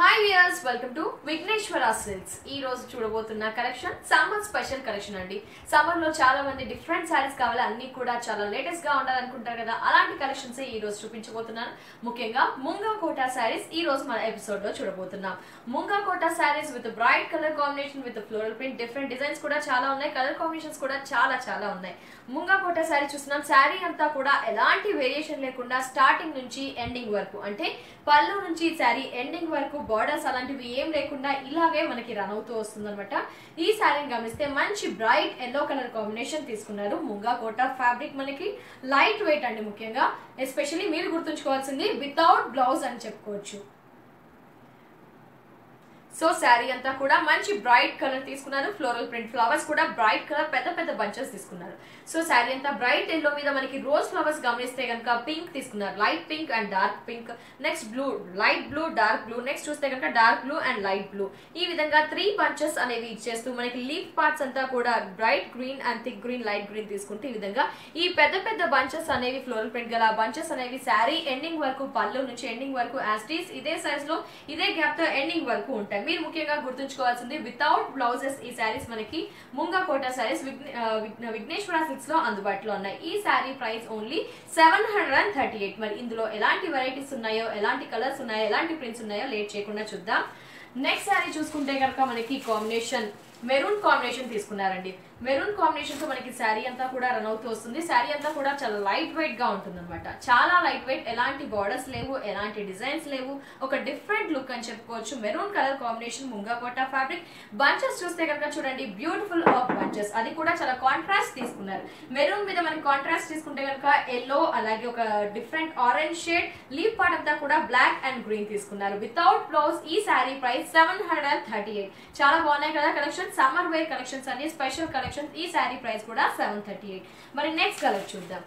Hi viewers, welcome to Vigneshwara Silks. ఈ రోజు చూడబోతున్న collection summer special collection అండి. Summer లో చాలా మంది డిఫరెంట్ సారీస్ కావాలి, అన్ని కూడా చాలా లేటెస్ట్ గా ఉండాలనుకుంటారు కదా, అలాంటి కలెక్షన్స్ ఈ రోజు చూపించబోతున్నాను. ముఖ్యంగా ముంగా కోటా సారీస్ ఈ రోజు మన ఎపిసోడ్ లో చూడబోతున్నాం. Munga Kota saris with bright colour combination with floral print, different designs కూడా చాలా ఉన్నాయి, కలర్ కాంబినేషన్స్ కూడా చాలా ఉన్నాయి. ముంగా కోటా సారీ చూస్తున్నాం. సారీ అంతా కూడా ఎలాంటి వేరియేషన్ లేకుండా స్టార్టింగ్ నుంచి ఎండింగ్ వరకు, అంటే పళ్ళు నుంచి సారీ ఎండింగ్ వరకు బార్డర్స్ అలాంటివి ఏం లేకుండా ఇలాగే మనకి రన్ అవుతూ వస్తుంది అనమాట. ఈ సారీని గమనిస్తే మంచి బ్రైట్ ఎల్లో కలర్ కాంబినేషన్ తీసుకున్నారు. ముంగా కోటా ఫ్యాబ్రిక్ మనకి లైట్ వెయిట్ అండి. ముఖ్యంగా ఎస్పెషల్లీ మీరు గుర్తుంచుకోవాల్సింది వితౌట్ బ్లౌజ్ అని చెప్పుకోవచ్చు. సో శారీ అంతా కూడా మంచి బ్రైట్ కలర్ తీసుకున్నారు. ఫ్లోరల్ ప్రింట్ ఫ్లవర్స్ కూడా బ్రైట్ కలర్, పెద్ద బంచెస్ తీసుకున్నారు. సో శారీ అంతా బ్రైట్ ఎల్లో మీద మనకి రోజ్ ఫ్లవర్స్ గమనిస్తే కనుక పింక్ తీసుకున్నారు, light pink and dark pink. Next blue, light blue, dark blue. Next చూస్తే కనుక dark blue and light blue. ఈ విధంగా 3 బంచెస్ అనేవి ఇచ్చేస్తూ మనకి లీఫ్ పార్ట్స్ అంతా కూడా bright green and thick green, light green తీసుకుంటే ఈ విధంగా ఈ పెద్ద బంచెస్ అనేవి ఫ్లోరల్ ప్రింట్ గల బంచెస్ అనేవి శారీ ఎండింగ్ వరకు, పళ్ళు నుంచి ఎండింగ్ వరకు యాస్టీస్ ఇదే సైజ్ లో ఇదే గ్యాప్ తో ఎండింగ్ వరకు ఉంటాయి. మీరు ముఖ్యంగా గుర్తుంచుకోవాల్సింది వితౌట్ బ్లౌజెస్ ఈ సారీస్ మనకి ముంగా కోటా సారీస్ విఘ్నేశ్వర సిల్క్స్ లో అందుబాటులో ఉన్నాయి. ఈ సారీ ప్రైస్ ఓన్లీ 738. మరి ఇందులో ఎలాంటి వెరైటీస్ ఉన్నాయో, ఎలాంటి కలర్స్ ఉన్నాయో, ఎలాంటి ప్రింట్స్ ఉన్నాయో లేట్ చేయకుండా చూద్దాం. నెక్స్ట్ సారీ చూసుకుంటే కనుక మనకి కాంబినేషన్ మెరూన్ కాంబినేషన్ తీసుకున్నారండి. మెరూన్ కాంబినేషన్ తో మనకి శారీ అంతా కూడా రన్ అవుతూ వస్తుంది. శారీ అంతా కూడా చాలా లైట్ వెయిట్ గా ఉంటుంది అనమాట. చాలా లైట్ వెయిట్, ఎలాంటి బార్డర్స్ లేవు, ఎలాంటి డిజైన్స్ లేవు, ఒక డిఫరెంట్ లుక్ అని చెప్పుకోవచ్చు. Maroon colour combination Munga Kota fabric. Bunches చూస్తే కనుక చూడండి, బ్యూటిఫుల్ ఆఫ్ బంచెస్, అది కూడా చాలా కాంట్రాస్ట్ తీసుకున్నారు. మెరూన్ మీద మనకి కాంట్రాస్ట్ తీసుకుంటే కనుక ఎల్లో, అలాగే ఒక different orange shade, leaf part అంతా కూడా బ్లాక్ అండ్ గ్రీన్ తీసుకున్నారు. వితౌట్ బ్లౌజ్ ఈ శారీ ప్రైస్ 738. చాలా బాగున్నాయి కదా కలెక్షన్. సమ్మర్ వేర్ కలెక్షన్స్ అన్ని స్పెషల్ కలెక్షన్. ఈ శారీ ప్రైస్ కూడా 738. మరి నెక్స్ట్ కలర్ చూద్దాం.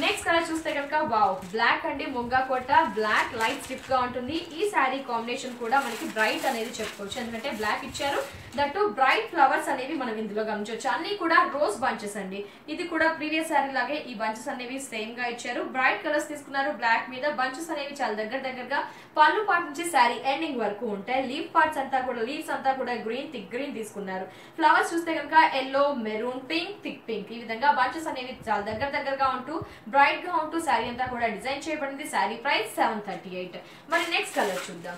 నెక్స్ట్ కలర్ చూస్తే కనుక వావ్, బ్లాక్ అండి. Munga Kota black light strip గా ఉంటుంది. ఈ శారీ కాంబినేషన్ కూడా మనకి బ్రైట్ అనేది చెప్పుకోవచ్చు, ఎందుకంటే బ్లాక్ ఇచ్చారు, దట్టు బ్రైట్ ఫ్లవర్స్ అనేవి మనం ఇందులో గమనించవచ్చు. అన్ని కూడా రోజ్ బంచెస్ అండి. ఇది కూడా ప్రీవియస్ శారీ లాగే ఈ బంచెస్ అనేవి సేమ్ గా ఇచ్చారు. బ్రైట్ కలర్స్ తీసుకున్నారు. బ్లాక్ మీద బంచెస్ అనేవి చాలా దగ్గరగా పళ్ళు పార్ట్ నుంచి శారీ ఎండింగ్ వరకు ఉంటాయి. లీఫ్ పార్ట్స్ అంతా కూడా, లీవ్స్ అంతా కూడా గ్రీన్, థిక్ గ్రీన్ తీసుకున్నారు. ఫ్లవర్స్ చూస్తే కనుక yellow, maroon, pink, thick pink. ఈ విధంగా బంచెస్ అనేవి చాలా దగ్గరగా ఉంటూ బ్రైట్ గా ఉంటూ శారీ అంతా కూడా డిజైన్ చేయబడింది. శారీ ప్రైస్ 738. మరి నెక్స్ట్ కలర్ చూద్దాం.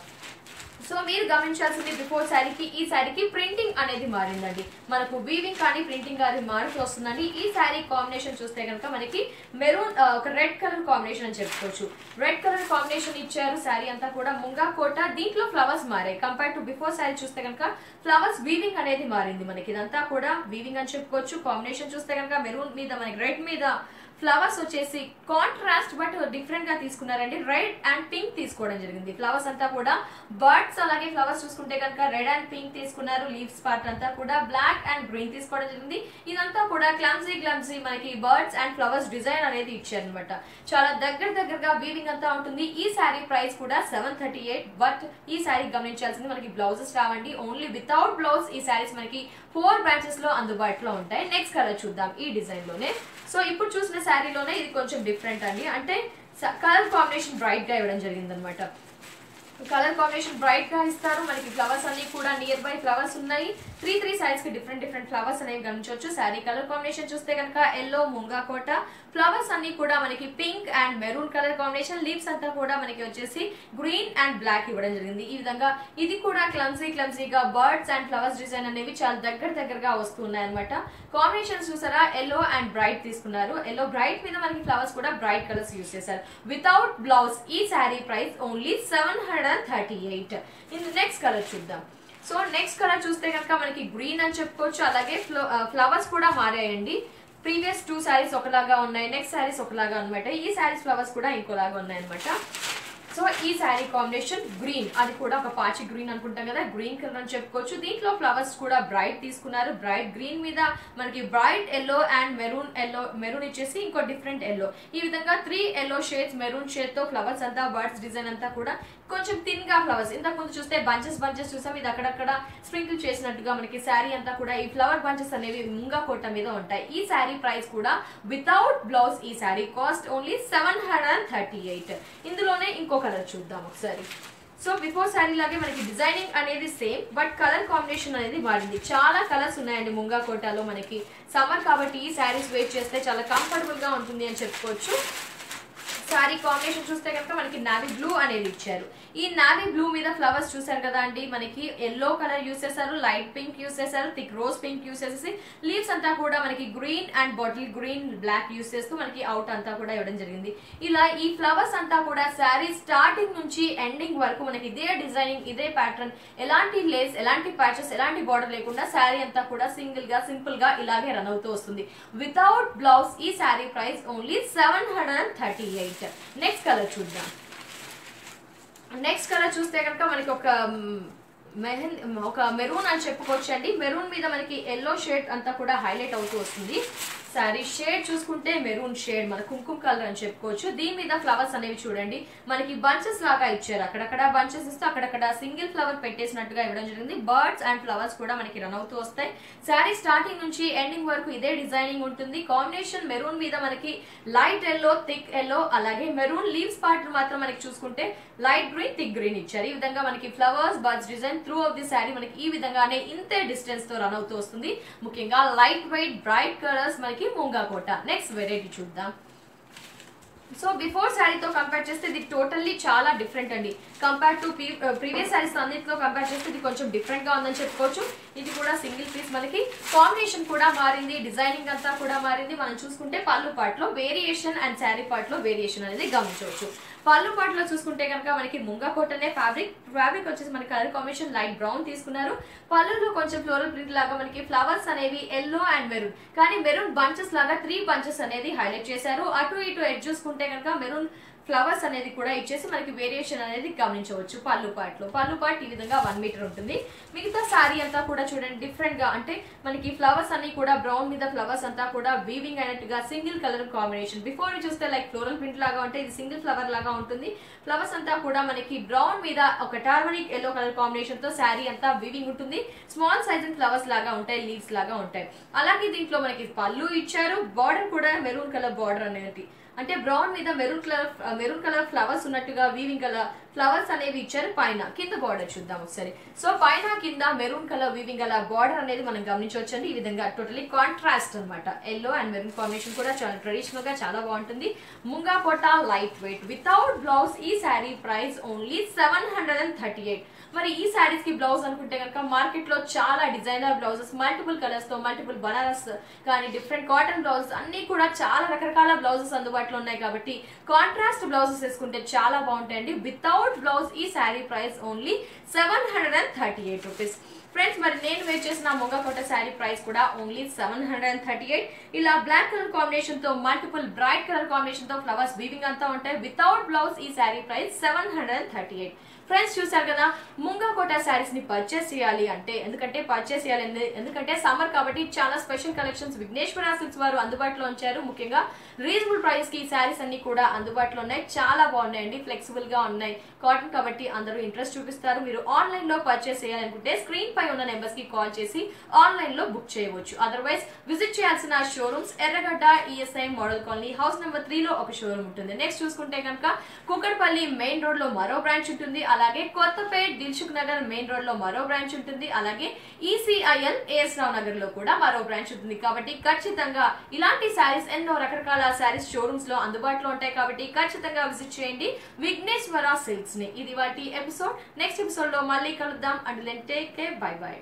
సో మీరు గమనించాల్సింది బిఫోర్ శారీకి ఈ శారీకి ప్రింటింగ్ అనేది మారిందండి. మనకు వీవింగ్ కానీ ప్రింటింగ్ కానీ మారుతూ వస్తుందండి. ఈ శారీ కాంబినేషన్ చూస్తే కనుక మనకి మెరూన్, ఒక రెడ్ కలర్ కాంబినేషన్ అని చెప్పుకోవచ్చు. రెడ్ కలర్ కాంబినేషన్ ఇచ్చారు. శారీ అంతా కూడా ముంగా కోటా. దీంట్లో ఫ్లవర్స్ మారాయి. కంపేర్ టు బిఫోర్ శారీ చూస్తే కనుక ఫ్లవర్స్ వీవింగ్ అనేది మారింది. మనకి ఇదంతా కూడా వీవింగ్ అని చెప్పుకోవచ్చు. కాంబినేషన్ చూస్తే కనుక మెరూన్ మీద మనకి రెడ్ మీద ఫ్లవర్స్ వచ్చేసి కాంట్రాస్ట్ బట్ డిఫరెంట్ గా తీసుకున్నారండి. రెడ్ అండ్ పింక్ తీసుకోవడం జరిగింది. ఫ్లవర్స్ అంతా కూడా బర్డ్స్, అలాగే ఫ్లవర్స్ చూసుకుంటే కనుక రెడ్ అండ్ పింక్ తీసుకున్నారు. లీవ్స్ పార్ట్ అంతా కూడా బ్లాక్ అండ్ గ్రీన్ తీసుకోవడం జరిగింది. ఇదంతా కూడా క్లమ్సీ మనకి బర్డ్స్ అండ్ ఫ్లవర్స్ డిజైన్ అనేది ఇచ్చారనమాట. చాలా దగ్గరగా వీవింగ్ అంతా ఉంటుంది. ఈ శారీ ప్రైస్ కూడా 738. బట్ ఈ శారీ గమనించాల్సింది మనకి బ్లౌజెస్ రావండి. ఓన్లీ వితౌట్ బ్లౌజ్ ఈ శారీస్ మనకి 4 బ్రాంచెస్ లో అందుబాటులో ఉంటాయి. నెక్స్ట్ కలర్ చూద్దాం ఈ డిజైన్ లోనే. సో ఇప్పుడు చూసిన శారీలోనే ఇది కొంచెం డిఫరెంట్ అండి. అంటే కలర్ కాంబినేషన్ బ్రైట్ గా ఇవ్వడం జరిగింది అనమాట. కలర్ కాంబినేషన్ బ్రైట్ గా ఇస్తారు. మనకి ఫ్లవర్స్ అన్ని కూడా నియర్ బై ఫ్లవర్స్ ఉన్నాయి. 3 సైడ్స్ కి డిఫరెంట్ ఫ్లవర్స్ అనేవి గమనించవచ్చు. శారీ కలర్ కాంబినేషన్ చూస్తే కనుక ఎల్లో, ముంగా కోటా. ఫ్లవర్స్ అన్ని కూడా మనకి pink and maroon colour combination. Leaves అంతా కూడా మనకి వచ్చేసి గ్రీన్ అండ్ బ్లాక్ ఇవ్వడం జరిగింది. ఈ విధంగా ఇది కూడా క్లమ్సీగా బర్డ్స్ అండ్ ఫ్లవర్స్ డిజైన్ అనేవి చాలా దగ్గరగా వస్తున్నాయి అనమాట. కాంబినేషన్స్ చూసారా, ఎల్లో అండ్ బ్రైట్ తీసుకున్నారు. ఎల్లో బ్రైట్ మీద మనకి ఫ్లవర్స్ కూడా బ్రైట్ కలర్స్ యూస్ చేశారు. వితౌట్ బ్లౌజ్ ఈ sari price only 738. Next colour చూద్దాం. సో నెక్స్ట్ కలర్ చూస్తే కనుక మనకి గ్రీన్ అని చెప్పుకోవచ్చు. అలాగే ఫ్లవర్స్ కూడా మారాయండి. ప్రీవియస్ 2 శారీస్ ఒకలాగా ఉన్నాయి, నెక్స్ట్ శారీస్ ఒకలాగా అనమాట. ఈ శారీస్ ఫ్లవర్స్ కూడా ఇంకోలాగా ఉన్నాయి అనమాట. సో ఈ శారీ కాంబినేషన్ గ్రీన్, అది కూడా ఒక పాచి గ్రీన్ అనుకుంటాం కదా, గ్రీన్ కలర్ అని చెప్పుకోవచ్చు. దీంట్లో ఫ్లవర్స్ కూడా బ్రైట్ తీసుకున్నారు. బ్రైట్ గ్రీన్ మీద మనకి బ్రైట్ ఎల్లో అండ్ మెరూన్ ఇచ్చేసి ఇంకో డిఫరెంట్ ఎల్లో. ఈ విధంగా 3 ఎల్లో షేడ్స్, మెరూన్ షేడ్ తో ఫ్లవర్స్ అంతా, బర్డ్స్ డిజైన్ అంతా కూడా కొంచెం థిన్ గా ఫ్లవర్స్. ఇంతకు ముందు చూస్తే బంచెస్ చూసాం. ఇది అక్కడక్కడ స్ప్రింకిల్ చేసినట్టుగా మనకి శారీ అంతా కూడా ఈ ఫ్లవర్ బంచెస్ అనేవి ముంగా కోట మీద ఉంటాయి. ఈ శారీ ప్రైస్ కూడా వితౌట్ బ్లౌజ్ ఈ శారీ కాస్ట్ ఓన్లీ 738. ఇందులోనే ఇంకో కలర్ చూద్దాం ఒకసారి. సో బిఫోర్ శారీ లాగే మనకి డిజైనింగ్ అనేది సేమ్, బట్ కలర్ కాంబినేషన్ అనేది మారింది. చాలా కలర్స్ ఉన్నాయండి ముంగా కోటాలో. మనకి సమ్మర్ కాబట్టి ఈ శారీస్ వేర్ చేస్తే చాలా కంఫర్టబుల్ గా ఉంటుంది అని చెప్పుకోవచ్చు. శారీ కాంబినేషన్ చూస్తే కనుక మనకి నావీ బ్లూ అనేది ఇచ్చారు. ఈ నావీ బ్లూ మీద ఫ్లవర్స్ చూసారు కదా అండి, మనకి ఎల్లో కలర్ యూస్ చేశారు, లైట్ పింక్ యూస్ చేశారు, థిక్ రోజ్ పింక్ యూస్ చేసేసి లీవ్స్ అంతా కూడా మనకి green and bottle green black use చేస్తూ మనకి అవుట్ అంతా కూడా ఇవ్వడం జరిగింది. ఇలా ఈ ఫ్లవర్స్ అంతా కూడా శారీ స్టార్టింగ్ నుంచి ఎండింగ్ వరకు మనకి ఇదే డిజైనింగ్, ఇదే ప్యాటర్న్, ఎలాంటి లేస్, ఎలాంటి ప్యాచెస్, ఎలాంటి బార్డర్ లేకుండా శారీ అంతా కూడా సింగిల్ గా సింపుల్ గా ఇలాగే రన్ అవుతూ వస్తుంది. వితౌట్ బ్లౌజ్ ఈ sari price only 738. Next colour చూద్దాం. నెక్స్ట్ కలర్ చూస్తే కనుక మనకి ఒక మెరూన్ అని చెప్పుకోవచ్చు అండి. మెరూన్ మీద మనకి ఎల్లో షేడ్ అంతా కూడా హైలైట్ అవుతూ వస్తుంది. సారీ షేడ్ చూసుకుంటే మెరూన్ షేడ్, మన కుంకుమ కలర్ అని చెప్పుకోవచ్చు. దీని మీద ఫ్లవర్స్ అనేవి చూడండి మనకి బంచెస్ లాగా ఇచ్చారు. అక్కడక్కడ బంచెస్ ఇస్తూ అక్కడక్కడ సింగిల్ ఫ్లవర్ పెట్టేసినట్టుగా ఇవ్వడం జరిగింది. బర్డ్స్ అండ్ ఫ్లవర్స్ కూడా మనకి రన్ అవుతూ వస్తాయి. శారీ స్టార్టింగ్ నుంచి ఎండింగ్ వరకు ఇదే డిజైనింగ్ ఉంటుంది. కాంబినేషన్ మెరూన్ మీద మనకి లైట్ ఎల్లో, థిక్ ఎల్లో, అలాగే మెరూన్ లీవ్స్ పార్ట్ మాత్రం మనకి చూసుకుంటే లైట్ గ్రీన్, థిక్ గ్రీన్ ఇచ్చారు. ఈ విధంగా మనకి flowers, birds design through of the sari మనకి ఈ విధంగానే ఇంతే డిస్టెన్స్ తో రన్ అవుతూ వస్తుంది. ముఖ్యంగా లైట్ వెయిట్ బ్రైట్ కలర్స్ మనకి ముంగా కోట. నెక్స్ట్ వెరైటీ చూద్దాం. సో బిఫోర్ శారీతో కంపేర్ చేస్తే ఇది టోటల్లీ చాలా డిఫరెంట్ అండి. కంపేర్ టు ప్రీవియస్ శారీస్ అన్నిటితో కంపేర్ చేస్తే ఇది కొంచెం డిఫరెంట్ గా ఉందని చెప్పుకోవచ్చు. ఇది కూడా సింగిల్ పీస్, మనకి కాంబినేషన్ కూడా మారింది, డిజైనింగ్ అంతా కూడా మారింది. మనం చూసుకుంటే పళ్ళు పార్ట్ లో వేరియేషన్ అండ్ శారీ పార్ట్ లో వేరియేషన్ అనేది గమనించవచ్చు. పళ్ళు పార్ట్ లో చూసుకుంటే కనుక మనకి ముంగా కోటనే ఫ్యాబ్రిక్ వచ్చేసి మనకి కలర్ కాంబినేషన్ లైట్ బ్రౌన్ తీసుకున్నారు. పళ్ళులో కొంచెం ఫ్లోరల్ ప్రింట్ లాగా మనకి ఫ్లవర్స్ అనేవి ఎల్లో అండ్ మెరూన్, కానీ మెరూన్ బంచెస్ లాగా 3 బంచెస్ అనేది హైలైట్ చేశారు. అటు ఇటు ఎడ్జ్ చూసుకుంటే కనుక మెరూన్ ఫ్లవర్స్ అనేది కూడా ఇచ్చేసి మనకి వేరియేషన్ అనేది గమనించవచ్చు. పళ్ళు పార్ట్ ఈ విధంగా 1 మీటర్ ఉంటుంది. మిగతా శారీ అంతా కూడా చూడండి డిఫరెంట్ గా, అంటే మనకి ఫ్లవర్స్ అన్ని కూడా బ్రౌన్ మీద ఫ్లవర్స్ అంతా కూడా వీవింగ్ అయినట్టుగా సింగిల్ కలర్ కాంబినేషన్. బిఫోర్ చూస్తే లైక్ ఫ్లోరల్ ప్రింట్ లాగా ఉంటే ఇది సింగిల్ ఫ్లవర్ లాగా ఉంటుంది. ఫ్లవర్స్ అంతా కూడా మనకి బ్రౌన్ మీద ఒక టార్మరిక్ ఎల్లో కలర్ కాంబినేషన్ తో శారీ అంతా వీవింగ్ ఉంటుంది. స్మాల్ సైజ్ ఫ్లవర్స్ లాగా ఉంటాయి, లీవ్స్ లాగా ఉంటాయి. అలాగే దీంట్లో మనకి పళ్ళు ఇచ్చారు. బార్డర్ కూడా మెరూన్ కలర్ బార్డర్ అనేది, అంటే బ్రౌన్ మీద మెరూన్ కలర్ ఫ్లవర్స్ ఉన్నట్టుగా వీవింగ్ కలర్ ఫ్లవర్స్ అనేవి ఇచ్చారు. పైన కింద బార్డర్ చూద్దాం ఒకసారి. సో పైన కింద maroon colour weaving colour border అనేది మనం గమనించవచ్చు అండి. ఈ విధంగా టోటలీ కాంట్రాస్ట్ అనమాట. ఎల్లో అండ్ మెరూన్ కాంబినేషన్ కూడా చాలా ట్రెడిషనల్ గా చాలా బాగుంటుంది. ముంగా కోట లైట్ వెయిట్ వితౌట్ బ్లౌజ్ ఈ శారీ ప్రైస్ ఓన్లీ 738. మరి ఈ శారీస్ కి బ్లౌజ్ అనుకుంటే కనుక మార్కెట్ లో చాలా డిజైనర్ బ్లౌజెస్ మల్టిపుల్ కలర్స్ తో, మల్టిపుల్ బనారస్ కానీ డిఫరెంట్ కాటన్ బ్లౌజెస్ అన్ని కూడా చాలా రకరకాల బ్లౌజెస్ అందుబాటులో ఉన్నాయి. కాబట్టి కాంట్రాస్ట్ బ్లౌజెస్ వేసుకుంటే చాలా బాగుంటాయండి. వితౌట్ బ్లౌజ్ ఈ sari price only 738 rupees. Friends మరి నేను వేర్ చేసిన ముంగా కోట శారీ ప్రైస్ కూడా ఓన్లీ 738. ఇలా బ్లాక్ కలర్ కాంబినేషన్ తో మల్టిపుల్ బ్రైట్ కలర్ కాంబినేషన్ తో ఫ్లవర్స్ వీవింగ్ అంతా ఉంటాయి. వితౌట్ బ్లౌజ్ ఈ శారీ ప్రైస్ 738. ఫ్రెండ్స్ చూసారు కదా, ముంగా కోట శారీస్ ని పర్చేస్ చేయాలి అంటే ఎందుకంటే సమ్మర్ కాబట్టి చాలా స్పెషల్ కలెక్షన్స్ విఘ్నేశ్వర సిల్క్స్ వారు అందుబాటులో ఉంచారు. ముఖ్యంగా రీజనబుల్ ప్రైస్ కి ఈ శారీస్ అన్ని కూడా అందుబాటులో ఉన్నాయి. చాలా బాగున్నాయండి, ఫ్లెక్సిబుల్ గా ఉన్నాయి. కాటన్ కాబట్టి అందరూ ఇంట్రెస్ట్ చూపిస్తారు. మీరు ఆన్లైన్ లో పర్చేస్ చేయాలనుకుంటే స్క్రీన్ పై ఉన్న నెంబర్స్ కి కాల్ చేసి ఆన్లైన్ లో బుక్ చేయవచ్చు. అదర్వైజ్ విజిట్ చేయాల్సిన షోరూమ్స్ ఎర్రగడ్డ ESI model colony house number 3 లో ఒక షోరూమ్ ఉంటుంది. నెక్స్ట్ చూసుకుంటే కనుక కుకట్పల్లి మెయిన్ రోడ్ లో మరో బ్రాంచ్ ఉంటుంది. అలాగే కొత్తపేట్ దిల్సుఖ్ నగర్ మెయిన్ రోడ్ లో మరో బ్రాంచ్ ఉంటుంది. అలాగే ఈసీఐఎల్ ఏఎస్ రావు నగర్ లో కూడా మరో బ్రాంచ్ ఉంటుంది. కాబట్టి ఖచ్చితంగా ఇలాంటి శారీస్ ఎన్నో రకరకాల శారీస్ షోరూమ్స్ లో అందుబాటులో ఉంటాయి. కాబట్టి ఖచ్చితంగా విజిట్ చేయండి విఘ్నేశ్వర సిల్క్స్ ని. ఇది వాటి ఎపిసోడ్. నెక్స్ట్ ఎపిసోడ్ లో మళ్ళీ కలుద్దాం. Until then take care, bye by.